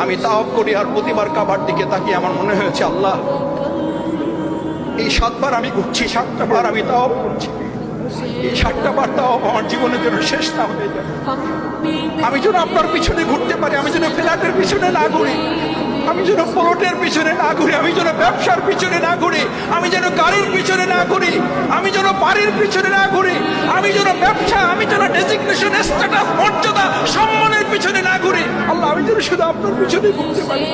আমি তাওয়াফ করি আর প্রতিবার কাবার দিকে তাকিয়ে আমার মনে হয়েছে, আল্লাহ এই 7 বার আমি ঘুরছি, 7টা বার আমি তাওয়াফ করছি, এই 7টা বার তাওয়াফ আমার জীবনের জন্য শেষ না হয়ে যায়। আমি যেন আপনার পিছনে ঘুরতে পারি, আমি যেন ফ্ল্যাটের পিছনে না ঘুরি, আমি যেন প্লটের পিছনে না ঘুরি, আমি যেন ব্যবসার পিছনে না ঘুরি, আমি যেন গাড়ির পিছনে না ঘুরি, আমি যেন বাড়ির পিছনে না ঘুরি, আমি যেন ব্যবসা, আমি যেন ডেজিগনেশন, স্ট্যাটাস, মর্যাদা, সম্মানের পিছনে না ঘুরি। আল্লাহ, আমি যেন শুধু আপনার পিছনে ঘুরতে পারি।